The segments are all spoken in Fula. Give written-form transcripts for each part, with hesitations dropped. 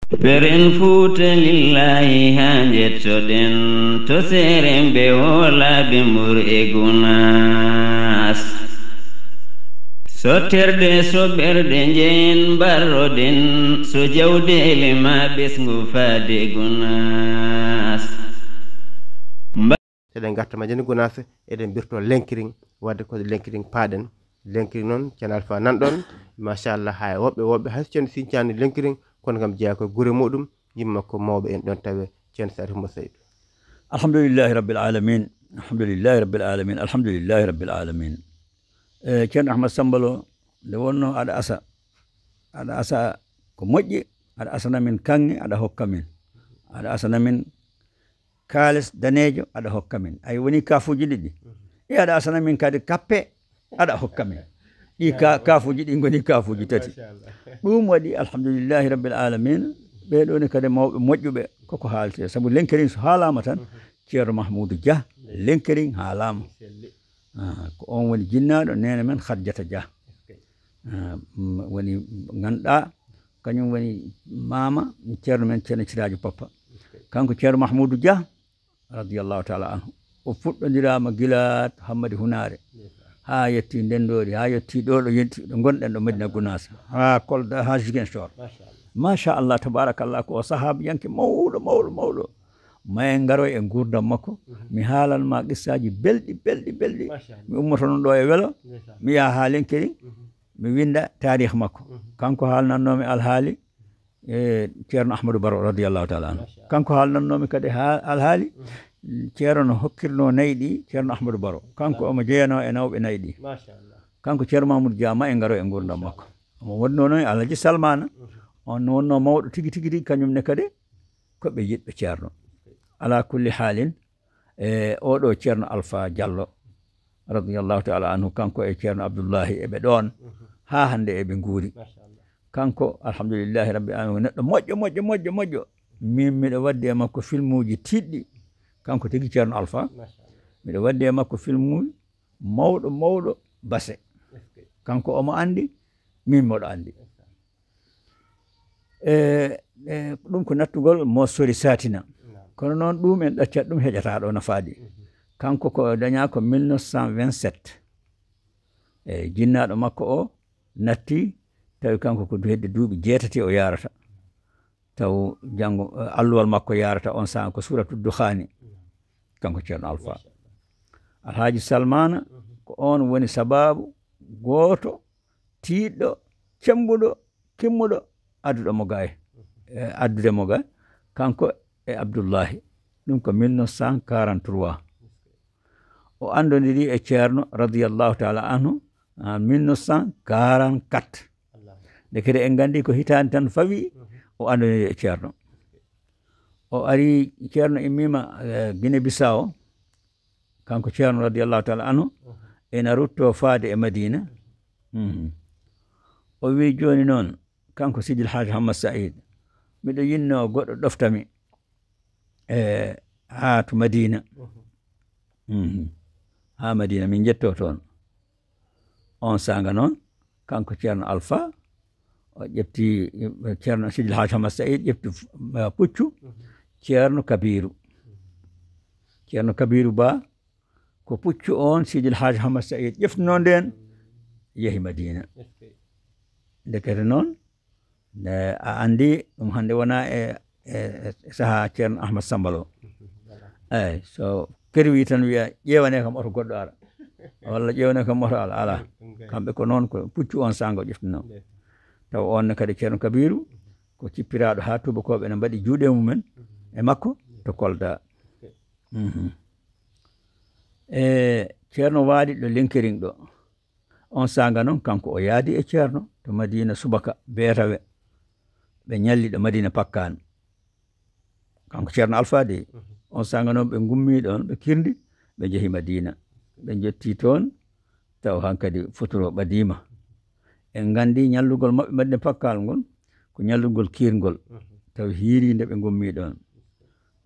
Beren Fuuta lillahi hanjet soden to seren be wola be mur e gunas sotterde soɓerde jeen barroden so jawdele ma ɓesgu faade gunas seɗen garta majani gunas eɗen birto lenkiring wadde ko lenkiring paaɗen lenkiring noon Ceerno Alpha nanɗon machallah ha woɓɓe hay Ceerno sincani lenkiring kono kam jeeya koye guure muɗum yimma ko mawɓe en ɗon tawe Ceerno Saalihu Houmbou Saydou. alhamdulillahi rabbil alamin alhamdulillahi rabbil alamin alhamdulillahi rabbil alamin Ceerno Ahmad Samba Lo nde wonno aɗa asa ko moƴƴi aɗa asana min kanŋe aɗa hokka min aɗa asana min kalis danejo aɗa hokka min ay woni kafuji ɗiɗi aɗa asana min kadi kappe aɗa hokka min ɗi kafuji ɗi goni kafuji tati ɗum waɗi alhamdulillahi rabbil alamin ɓeɗoni kadi mawɓe moƴƴuɓe koko haalte saabu lenkiring so haalama tan Ceerno Mahmoudou Dia lenkiring haalama ko on woni jinnaɗo nene men Khadjata Dia woni ganduɗa kañum woni mama ceerno men ceerno Siraji Papa kanko Ceerno Mahmoudou Dia radiyallahu taala anhu o fuɗɗodirama gila Hammadi Hunare ha yetti Ndendori ha yetti ɗo gonɗen ɗo Medina Gounass ha Kolda ha Ziguinchor machallah tabarakallah ko o sahabiyanke mawɗo maye garo e gurdam makko mi haalanma qissaji belɗi mi ummoto noon ɗo e welo mi yaha ha lenkiring mi winda tarikh makko kanko haalnannomi alhaali Ceerno Ahmadou Baro radiyallahu taala anhu kanko haalnannomi kadi alhaali ceerno no hokkirno nayi ɗi Ceerno Ahmadou Baro kanko omo jeyano e nawɓe nayi ɗi kanko Ceerno Mamoudou Dia ma e garo e gurdam makko omo wonno noon Alhaji Salmana on wonno mawɗo tigi kañumne kadi koɓe yiɗɓe ceerno ala kulli haalin oɗo Ceerno Alpha Diallo radiyallahu taala anhu kanko e Ceerno Abdoullahi eɓe ɗon ha hande eɓe guuri kanko alhamdulillahi rabbi alamin neɗɗo moƴƴo min miɗo waddi e makko film uji tiɗɗi kanko tigi Ceerno Alpha miɗo waddi e makko film uji mawɗo base kanko omo andi min moɗo andi ɗum ko nattugol mo sori satina kono noon ɗum en ɗaccat ɗum heƴata ɗo nafaadi kanko ko daña ko 1927 jinnaɗo makko o natti tawi kanko ko hedde duuɓi 7 o yarata taw janngo alluwal makko yarata on saan ko suratu dukhani kanko Ceerno Alpha Alhaji Salmana ko on woni sababu goto tiiɗɗo cembuɗo kimmuɗo addude mo ga kanko e Abdoullahi ɗum ko 1943 o andodiri e ceerno radiyallahu taala anhu en 1944 nde kadi en gandi ko hitande tan fawi o andodiri e ceerno o ari ceerno immima Guinée Bissau kanko ceerno radiyallahu taala anhu ena rutto faade e Madina o wi joni noon kanko Sidil Haji Hamad Saïd miɗo yinno goɗɗo ɗoftami ha to Madina ha Madina min jetto toon on sanga noon kanko Ceerno Alpha o ƴefti Ceerno Sidil Haji Hamad Saïd ƴefti puccu Ceerno Kabiru Ba ko puccu on Sidil Haji Hamad Saïd ƴeftuno nden yehi Madina ndekete noon a andi ɗum hande wona e saha Ceerno Ahmad Samba Lo eyyi so kerwi tan wiya ƴewane kam oto goɗɗo ara walla ƴewane kam oto ala kamɓe ko noon ko puccu on sango ƴeftuno taw on kadi Ceerno Kabiru ko cippiraɗo ha tubakoɓe ne mbaɗi juuɗe mumen e makko to Kolda Ceerno waɗi ɗo lenkiring ɗo on sanga noon kanko o yaadi e ceerno to Madina subaka beetawe ɓe ñalli ɗo Madina Pakkan kanko Ceerno Alpha de on sanga noon ɓe gummi ɗon ɓe kirdi ɓe jeehi Madina ɓe jetti toon taw hankadi futuro ɓadima en gandi ñallugol maɓɓe Madina Pakkal ngol ko ñallugol kirgol taw hiirinde ɓe gummi ɗon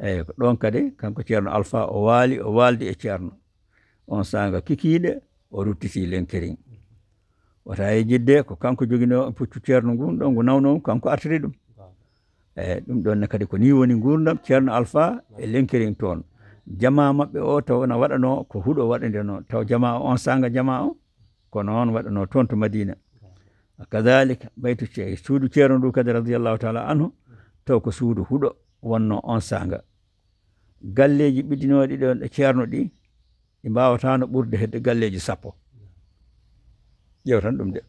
eyyi ko ɗon kadi kanko Ceerno Alpha o waldi e ceerno on sanga kikiɗe o ruttiti lenkiring wata e jidde ko kanko jogino puccu ceerno ngun ɗon ngu nawno kanko artiri ɗum ɗum ɗon ne kadi ko ni woni gurdam ceerno alpha e lenkiring toon jama maɓɓe o taw na waɗano ko huuɗo waɗandeno taw jama o on sanga jama o ko noon waɗano toon to madina kadalika baytu suudu ceerno ndu kadi radiallahu taala anhu taw ko suudu huuɗo wonno on sanga galleji ɓiddinoɗi ɗon ɗe ceerno ɗi ɗi mbawatano ɓurde hedde galleji 10 ƴewtan ɗum de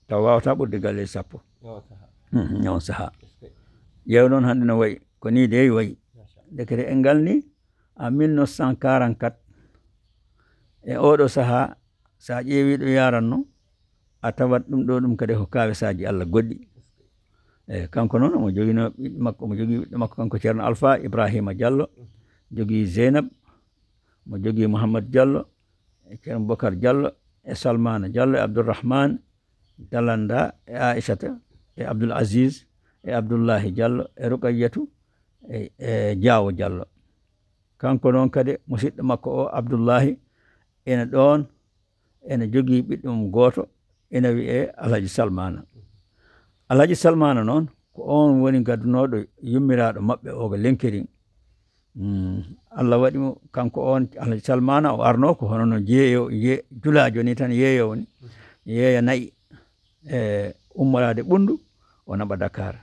taw wawata ɓurde galleji 10 ñawon saaha ƴeew noon hannde no wayi ko ni de wayi dekete en ngalni en 1944 e oɗo saaha sa ƴeewi ɗo yaranno a tawat ɗum ɗo ɗum kadi ko kawesaji Allah goɗɗi kanko noon omo jogino ɓiɗɗo makko omo jogii ɓiɗɗo makko kanko ceerno alpha ibrahima diallo jogii zeynab mo jogii mouhammad diallo e ceerno bocar diallo e salmana diallo e abdourahmane dalanda e aissata e abdoul aziz e abdoullahi diallo e ruqayyatu e diawo diallo kanko noon kadi musidɗo makko o abdoullahi ene ɗon ene jogii ɓiɗɗo mum gooto ene wiye alhaji salmana noon ko on woni gaddunoɗo yummiraɗo maɓɓe o ko lenkiring Allah waɗi mo kanko on alhaji salmana o arno ko hono no julajo ni tan yeeyowo ni yeeya nayi e ummorade ɓundu o naɓa Dakar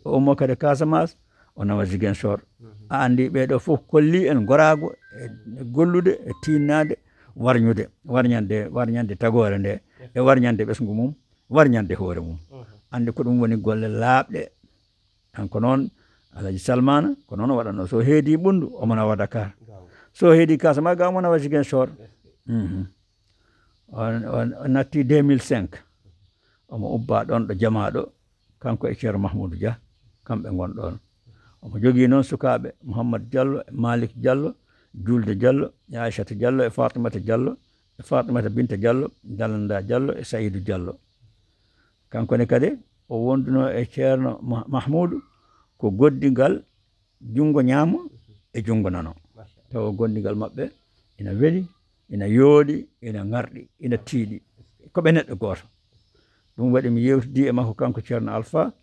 o ummo kadi Casamance o nawa Ziguinchor a andi ɓeɗo fof kolli en gorago e gollude e tinnade warñande tagore nde e warñande ɓesgu mum warñande hoore mum andi ko ɗum woni golle laaɓɗe kanko noon alhaji salmana ko noon o waɗanno so heedi ɓundu omo nawa Dakar so heedi Casamance ga omo nawa Ziguinchor o natti 2005 omo ubba ɗon ɗo jamaɗo kanko e ceerno Mahmoudou Dia kamɓe gonɗon omo jogii noon sukaɓe Mouhammad Diallo e Malik Diallo Julde Diallo e Aissata Diallo e Fatimata Diallo e Fatimata Binta Diallo Dalanda Diallo e Saïdou Diallo kankone kadi o wonduno e ceerno Mahmoudou ko goddigal jungo ñaamo e jungo nano taw gondigal maɓɓe ina weli ina yooɗi ina ngarɗi ina tiiɗi koɓe neɗɗo gooto ɗum waɗi mi yewtidi e makko kanko ceerno alpha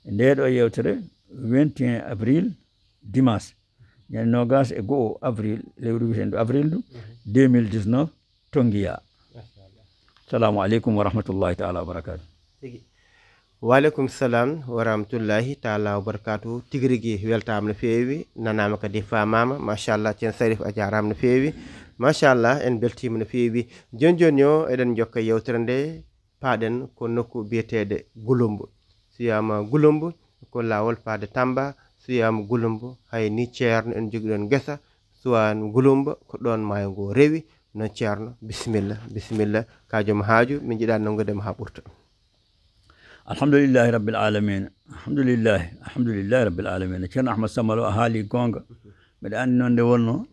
e ndeɗo yewtere 21 avril dimanche ñande 21 avril lewru witendu avril ndu 2019 to Ngiya salamu aleykum wa rahmatullahi taala wa barakatuh waleykum salam wa rahmatullahi taala wa barakatuh tigi rigui weltama no feewi nanama kadi famama machallah ceen sarif a jarama no feewi machallah en beltima no feewi joni joni o eɗen jokka yewtere nde paaɗen ko nokku biyetede Gouloumbou so wiyama Gouloumbou ko lawol faade Tamba so wiyama Gouloumbou hay ni ceerno en jogui ɗon guesa suwan Gouloumbou ko ɗon maayo ngo rewi non ceerno bisimilla ka joom haaju min jiiɗa nangudema ha ɓurta alhamdulillahi rabbil alamin alhamdulillahi rabbil alamin ceerno Ahmad Samalo a haali gonga mbeɗa andi noon nde wonno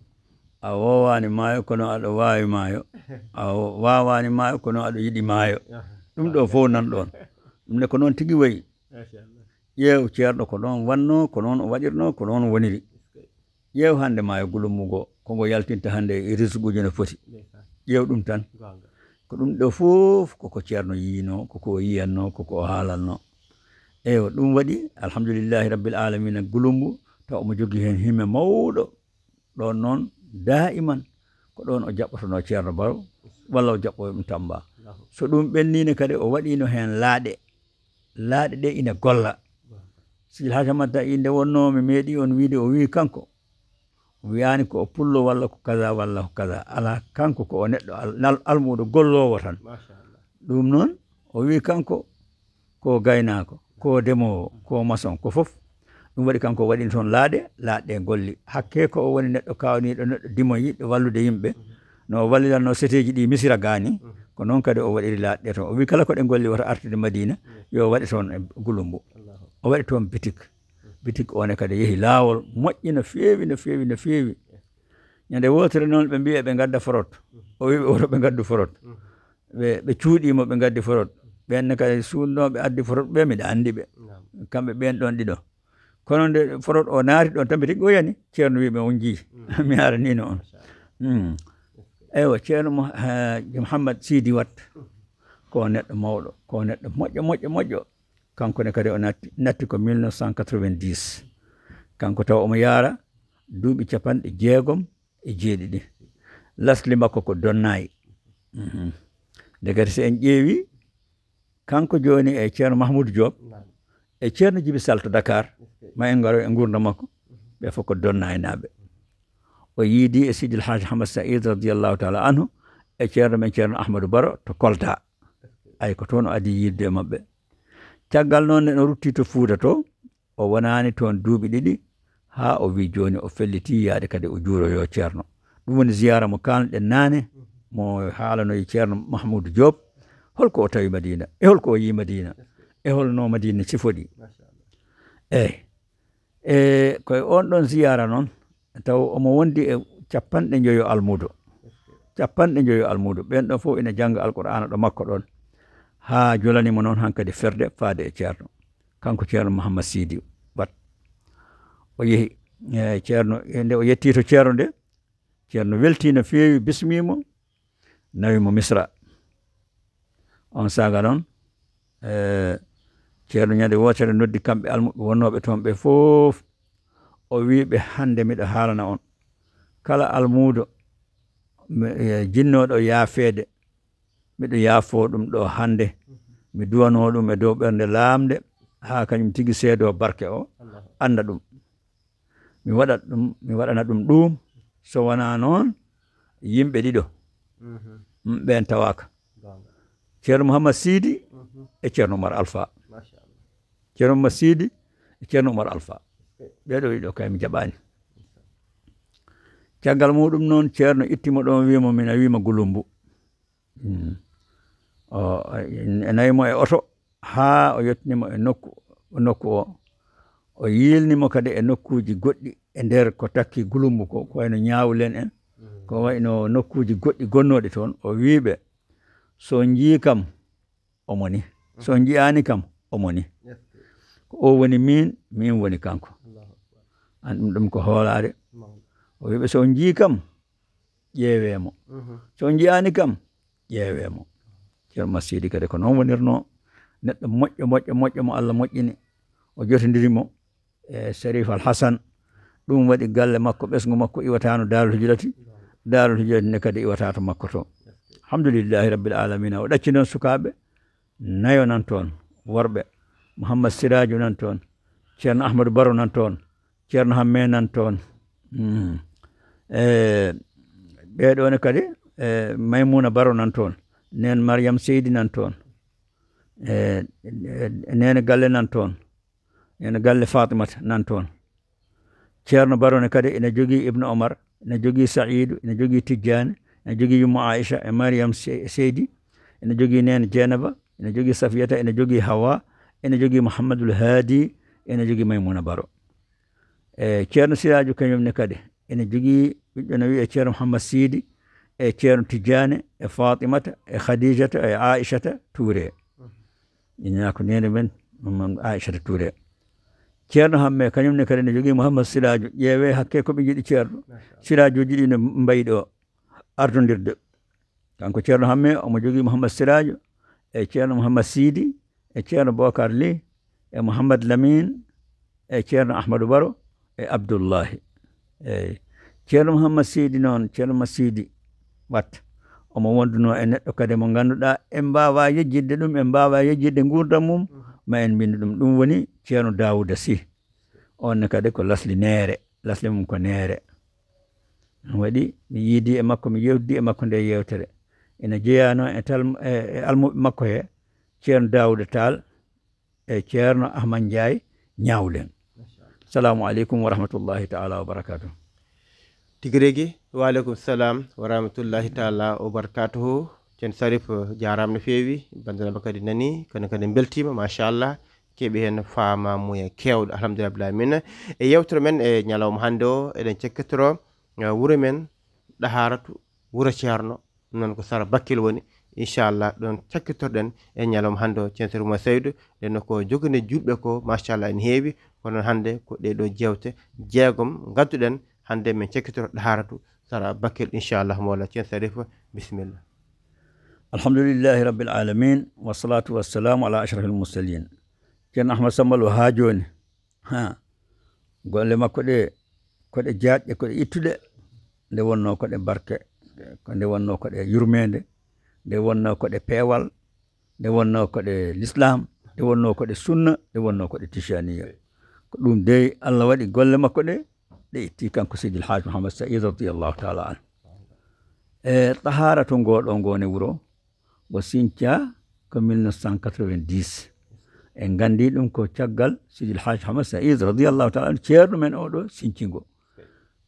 a wowani maayo kono aɗa wawi maayo a wawani maayo kono aɗa yiɗi maayo ɗum ɗo fof nan ɗon ɗum ne ko noon tigui wayi ƴeew ceerɗo ko noon wanno ko noon o waɗirno ko noon woniri ƴeew hande maayo Gouloumbou ngo kongo yaltinta hande e risqueji no foti ƴeew ɗum tan ko ɗum ɗo fof koko ceerno yiino koko yiyanno koko haalanno eyo ɗum waɗi alhamdulillahi rabbil alamina Gouloumbou taw omo jogui hen himme mawɗo ɗon noon daiman ko ɗon o jaɓɓotono ceerno Baro walla o jaɓɓo ɗum Tamba so ɗum ɓennine kadi o waɗino hen laaɗe ɗe ina golla Sidi Hadji Ahmad Daƴi nde wonno mi meeɗi on wiide o wi kanko o wiyani ko o pullo walla ko kaza walla ko kaza ala kanko ko o neɗɗo almuɗo gollowo tan ɗum noon o wi kanko ko gaynako ko demowo ko maçon ko fof ɗum waɗi kanko waɗini toon laaɗe golli hakke ko o woni neɗɗo kawniɗo neɗɗo dimo yiɗɗo wallude yimɓe no walliranno seteji ɗi Misira gani ko noon kadi o waɗiri laaɗe toon o wi kala ko ɗe golli wata artude Madina yo waɗe toon e Gouloumbou o waɗi toon bitik one kadi yeehi laawol moƴƴi no feewi ñande wotere noon ɓe mbiya ɓe gadda forot o wi ɓe oto ɓe gaddu forot ɓe cuuɗimo ɓe gaddi forot ɓenne kadi suudnoɓe addi forot ɓe miɗa andi ɓe kamɓe ɓen ɗon ɗiɗo kono nde forot o naati ɗon tan bitik o yani ceerno wiɓe on jii mi aranino on eywa ceerno Mouhammad Sidi Wat ko neɗɗo mawɗo ko neɗɗo moƴƴo kanko ne kadi o natti ko 1990 kanko taw omo yaara duuɓi 60 lasli makko ko Donnayi. Nde kadi so en ƴeewi kanko joni e ceerno Mahmoudou Diop e ceerno Djiby Sall to Dakar ma en ngaro e gurdam makko ɓe fof ko Donnayi naaɓe. O yiidi e Sidil Hadj Hamad Saïd radiallahu taala anhu e ceerno men ceerno Ahmadou Baro to Kolda, ay ko toon o adi yidde e maɓɓe. Caggal noon no rutti to Fuuta to o wonani toon duuɓi 2 ha o wi joni o felliti yaade kadi o juuroyo ceerno. Ɗum woni ziyara mo kalnoɗen naane mo haalanoyi ceerno Mahmoudou Diop holko o tawi Madina e holko o yi Madina e holno Madina sifoɗi. E koye on ɗon ziyara noon taw omo wondi e 50 almudo 50 almudo ɓen ɗon fof ina janga alqur'ana ɗo makko ɗon ha jolanimo noon hankadi ferde faade e ceerno kanko ceerno Mouhammad Sidi Wat. O yehi ceerno nde o yetti to ceerno nde ceerno welti no feewi bismimo nawimo Misra. On saga noon ceerno ñande wotere noddi kamɓe almuɓe wonnoɓe toon ɓe fof o wiɓe hande miɗo haalana on kala almudo jinnoɗo yaafede miɗo yaafo ɗum ɗo hande mi duwano ɗum e dow ɓernde laamde ha kañum tigi seedo barke o anda ɗum mi waɗana ɗum ɗum so wona noon yimɓe ɗiɗo ɓen tawaka ceerno Mouhammad Sidi e ceerno Oumar Alpha. Ceerno Mouhammad Sidi e ceerno Oumar Alpha ɓeɗo ɗiɗo kay mi jaɓani. Caggal muɗum noon ceerno ittimo ɗon wimo mina wima Gulumbu o nayimo e oto ha o yettinimo e nokku o yilnimo kadi e nokkuji goɗɗi e nder ko takki Gulumbu ko wayno Ñawlen en ko wayno nokkuji goɗɗi gonnoɗi toon o wiɓe so jii kam omoni so jiyani kam omoni ko o woni min woni kanko an ɗum ko hoolare o wiɓe so jii kam ƴeewemo so jiyani kam ƴeewemo. Ceerno Masidi kadi ko noon wonirno neɗɗo moƴƴo mo Allah moƴƴini o jotodirimo e Sharif Al Hassan ɗum waɗi galle makko ɓesgu makko iwatano Darul Hijrati ne kadi iwata to makko to. Alhamdulillahi rabbil alamina. O ɗacci noon sukaɓe nayo nan toon worɓe Mouhammad Siraju nan toon ceerno Ahmadou Baro nan toon ceerno Hamme nan toon ɓeɗone kadi Maymuna Baro nan toon nen Mariam Seydi nan toon nene galle nan toon nene galle Fatimata nan toon ceerno Barone kadi ene jogui Ibnu Omar ene jogui Saïdou ene jogui Tidjane ene jogui Yummo Aïcha e Mariam Seydi ene jogui nene Dieynaba ene jogui Safiyata ene jogui Hawa ene jogui Mouhamadoul Hadi ene jogui Maymuna Baro ceerno Siraju kañumne kadi ene jogui ɓiɗɗo no wiye ceerno Mouhammad Sidi e ceerno Tidjane e Fatimata e Khadijata e Aïchata Touré ina ko nene men Aïchata Touré. Ceerno Hamme kañumne kadi ne jogui Mouhammad Siraju ƴeewe hakke koɓe jiiɗi ceerno Sirajuji ɗi no mbayiɗi o ardodirde kanko ceerno Hamme omo jogui Mouhammad Siraju e ceerno Mouhammad Sidi e ceerno Bocar Ly e Mouhammad Lamine e ceerno Ahmadou Baro e Abdoullahi eyyi ceerno Mouhammad Sidi noon ceerno Masidi Wat omo wonduno e neɗɗo kadi mo ganduɗa en mbawa yejjidde ɗum en mbawa yejjidde gurdam mum ma en mbindi ɗum woni ceerno Dawouda Sy onne kadi ko lasli mum ko neere ɗum waɗi mi yiidi e makko mi yewtidi e makko nde yewtere ene jeeyano e almuɓe makko he ceerno Dawouda Tall e ceerno Ahmad Ndiaye Ñawlen. Assalamu aleykum wa rahmatullahi taala wa barakatuh. Tigiregi wa alaikum salam wa rahmatullahi taala wa barakatuhu. Ceerno Sarif jarama no feewi bandiraɓe kadi nani kono kadi beltima machallah keeɓi hen famamuya kewɗo alhamdulillah rabbil alamin e yewtere men e ñalawma hande o eɗen cekkitoro wuuro men ɗaharatu wuuro ceerno noon ko Sara Bakkil woni inchallah ɗon cakkitorɗen e ñalawma hande o ceerno Sarif Seydou nden ko jogune julɓe ko machallah en heewi kono hande ko ɗeɗo jewte jeegom gadduɗen hande min cekkitoro ɗaharatu Sara Bakkil inchallah mawla ceerno Sarif bisimillah. Alhamdulillahi rabbil alamin wa salatu wassalamu ala ashrafil mursalin. Ceerno Ahmad Sambal o ha joni golle makko ɗe koɗe jaajƴe koɗe ittuɗe nde wonno koɗe barke nde wonno koɗe yurmede nde wonno koɗe peewal nde wonno koɗe l'islam nde wonno koɗe sunna nde wonno koɗe tijaniya ko ɗum dey Allah waɗi golle makko ɗe ɗe itti kanko Seydi El Hadj Mouhammad Saïd radiyallahu taala an tahara to ngoɗo ngone wuro ngo sinca ko 1990 en gandi ɗum ko caggal Seydi El Hadj Mouhammad Saïd radiyallahu taala an ceerno men oɗo sincingo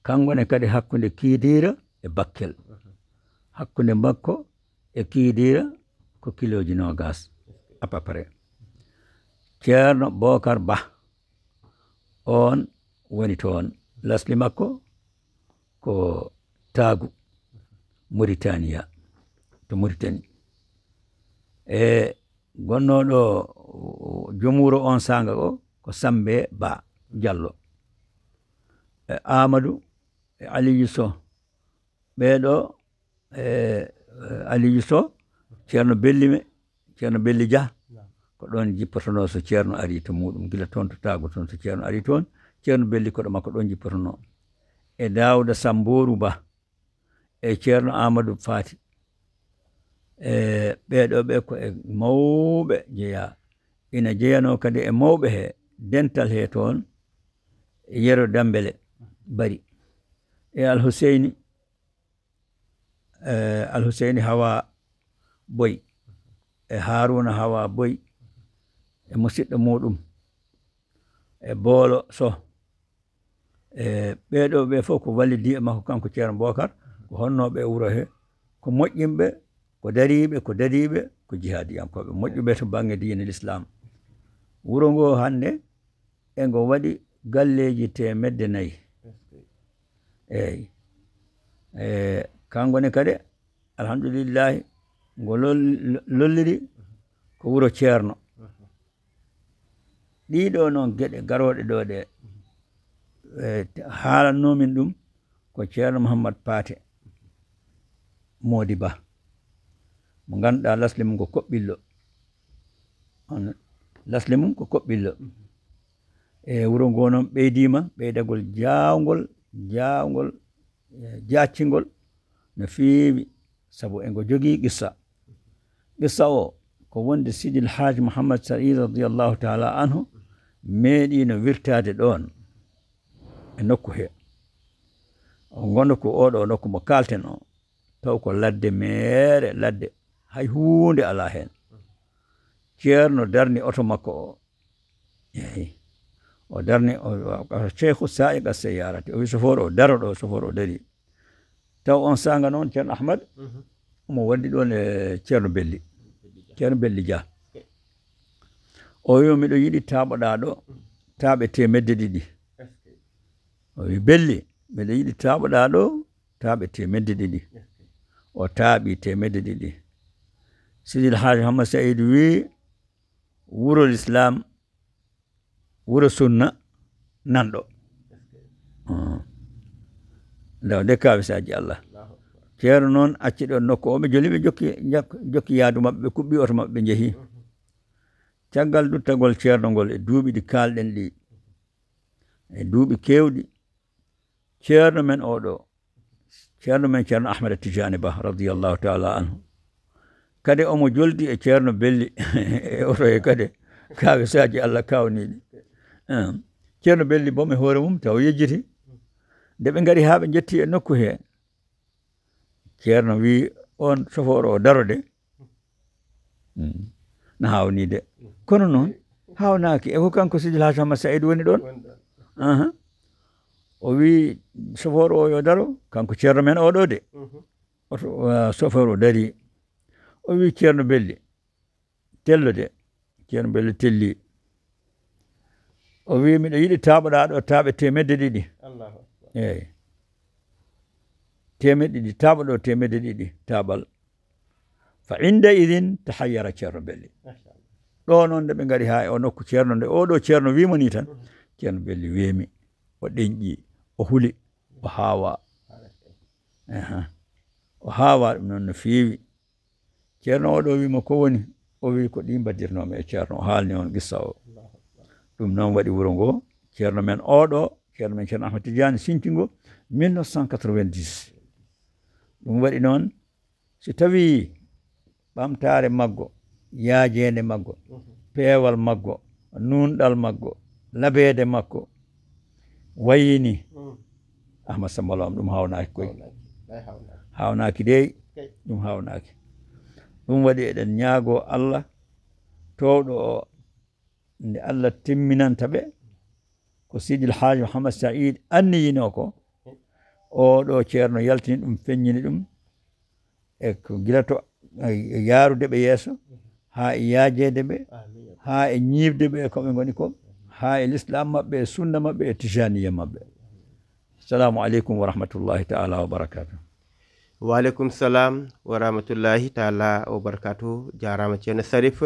kangone kadi hakkunde Kidira e Bakkel hakkunde makko e Kidira ko kiloji 20 à peu près ceerno Bokar Ba on woni toon lasli makko ko Taagu Mauritania to Mauritanie e gonnoɗo joom wuro on sanga ko Sambe Ba Diallo e Amadou e Aliou Sow ɓeɗo e Aliou Sow ceerno Bellime ceerno Belli Dia ko ɗon jippotono so ceerno ari to muɗum gila toon to Taagu toon so ceerno ari toon ceerno Belli koɗo makko ɗon jippotono e Dawda Samboru Ba e ceerno Amadou Fati e ɓeɗo ɓe ko e mawɓe jeeya ina jeeyano kadi e mawɓe he dental he toon e Yero Dambele Bari e Alhuseyni Hawa Boy e Haruna Hawa Boy e musidɗo muɗum e Boolo Sow e ɓeɗo ɓe fof ko wallidi e makko kanko ceerno Bokar ko honnoɓe e wuro he ko moƴƴinɓe ko dadiɓe ko jihadiyankoɓe moƴƴuɓe to banggue diine l'islam wuro ngo hande e ngo waɗi galleji 400 eyyi kangone kadi alhamdulillahi ngo lolliri ko wuro ceerno ɗiɗo noon gueɗe garoɗe ɗo ɗe haalannomin ɗum ko ceerno Mouhammad Paté Mody Ba mo ganduɗa lasli mum ko Koɓɓillo lasli mum ko Koɓɓillo e wuro ngo noon ɓeydima ɓeydagol jawgol jaccingol no feewi sabu engo jogui qissa o ko wonde Sidi El Hadj Mouhammad Saïd radiyallahu taala anhu meeɗino wirtade ɗon e nokku he o gono ko oɗo nokku mo kalten o taw ko ladde meere ladde hay hunde ala hen ceerno darni oto makko o eyi o darni cheikhu sa'iq as-sayyarati o wi chauffeur o daro ɗo chauffeur o dari taw on sanga noon ceerno Ahmad omo wandi ɗon e ceerno Belli Dia o wi miɗo yiɗi taɓoɗa ɗo taaɓe 200 o wi Belli miɗo yiɗi taɓoɗa ɗo taaɓe 200 o taaɓi 200 Sidi El Hadj Mouhammad Saïd wi wuro l'islam wuro sunna nanɗo ndaw de kawisaji Allah ceerno noon acci ɗon nokku o ɓe joli ɓe jokki yaadu maɓɓe ɓe kuɓɓi oto maɓɓe ɓe jeehi caggal duttagol ceerno ngol e duuɓi ɗi kalɗen ɗi e duuɓi kewɗi ceerno men oɗo ceerno Ahmad Tijani Ba radiyallahu taala anhu kadi omo joldi e ceerno Belli e oto e kadi kawisaji Allah kawniɗi ceerno Belli boom e hoore mum taw yejjiti nde ɓe ngari ha ɓe jetti e nokku he ceerno wi on chauffeur o daro de na hawni de kono noon hawnaki e ko kanko Sidi El Hadj Mouhammad Saïd woni ɗon o wi chauffeur o yo daro kanko ceerno men oɗo de oto chauffeur o dari o wi ceerno Belli tello de ceerno Belli telli o wi miɗo yiɗi taɓoɗa ɗo taaɓe 200 eyyi 200 taɓoɗo 200 taɓal fa inda idin tahayyara ceerno Belli ɗo noon nde ɓe ngari ha e o nokku ceerno nde oɗo ceerno wimo ni tan ceerno Belli weemi o ɗeñƴi o huli o haawa ɗum noon no feewi ceerno oɗo wimo ko woni o wi ko ɗi mbaddirnomi e ceerno o haalni on qissa o ɗum noon waɗi wuro ngo ceerno men oɗo ceerno men ceerno Ahmed Tidiane Sintingo 1990 ɗum waɗi noon si tawi ɓamtare maggo yaajede maggo peewal maggo nunɗal maggo labeede makko wayini Ahmad Samba Lo am ɗum hawnaki koy hawnaki dey ɗum hawnaki ɗum waɗi eɗen ñaago Allah towɗo o nde Allah timminanta ɓe ko Sidil Haaji Mouhammad Saïd anniyino ko oɗo ceerno yaltini ɗum feññini ɗum e ko gila to yaarude ɓe yeeso haa e yaajede ɓe haa e ñiifde ɓe koɓe ngoni ko haa e l'islam maɓɓe e sunna maɓɓe e tijaniya maɓɓe. Assalamu aleykum wa rahmatullahi taala wa barakatuh. Wa aleykum salam wa rahmatullahi taala wa barakatuh. Jarama ceerno Sarif,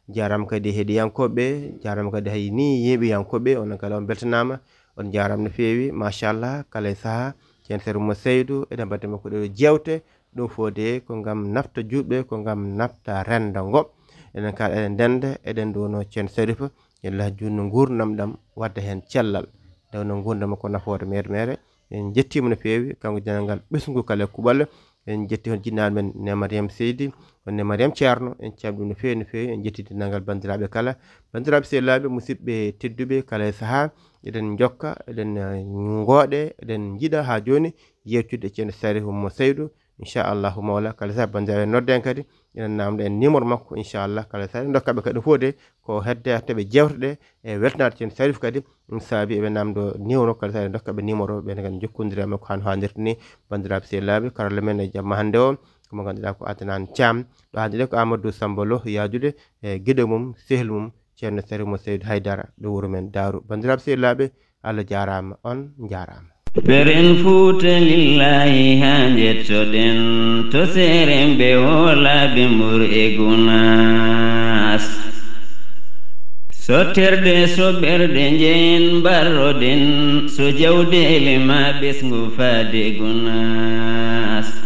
jarama kadi heɗiyankoɓe, jarama kadi hay ni yeeɓiyankoɓe, onon kala on beltanama, on jarama no feewi machallah kala e saaha ceerno Sarif mo Seydou eɗen mbadde makko ɗo jewte ɗum fode ko gam nafta juɓɓe ko gam nafta renda ngo enen kala eɗen denda eɗen ɗono ceerno Sarif yalla junno gurdam ɗam wadda hen cellal dewno gurdam ko nafoore mere en jettimo no feewi kanko janangal ɓesgu kala kuɓal en jetti hon jinnaɗo men ne Mariam Seydi wonne Mariam Ceerno en camɗum no feewi en jetti dinnagal bandiraɓe kala bandiraɓe sehlaɓe musidɓe tedduɓe kala e saaha eɗen jokka eɗen gooɗe eɗen jiiɗa ha joni yewtude ceerno Sarif mo Seydou inchallahu mawla kala sa bandiraɓe nodden kadi enen namdo en numéro makko inchallah kala sa dokkaɓe kadi fode ko hedde taɓe jewteɗe e weltanade ceerno Sarif kadi ɗum saabi eɓe namdo numéro kala sa dokkaɓe numéro ɓen kadi jokkodira makko han hannirta ni bandiraɓe sehlaɓe karalla men e jamma hande o komo ganduɗa ko Adnan Thiam ɗo hande ɗe ko Amadou Samba Lo yadude e guiɗo mum sehlu mum ceerno Sarif mo Seydou Haydara ɗo wuuro men Daaru. Bandiraɓe sehlaɓe Allah jarama on jarama. Beren Fuuta lillahi ha jettoɗen to seren ɓe wolaɓe mur e gunas sotterde soɓɓerde jeen barroɗen so jawdele ma ɓesgu faade gunas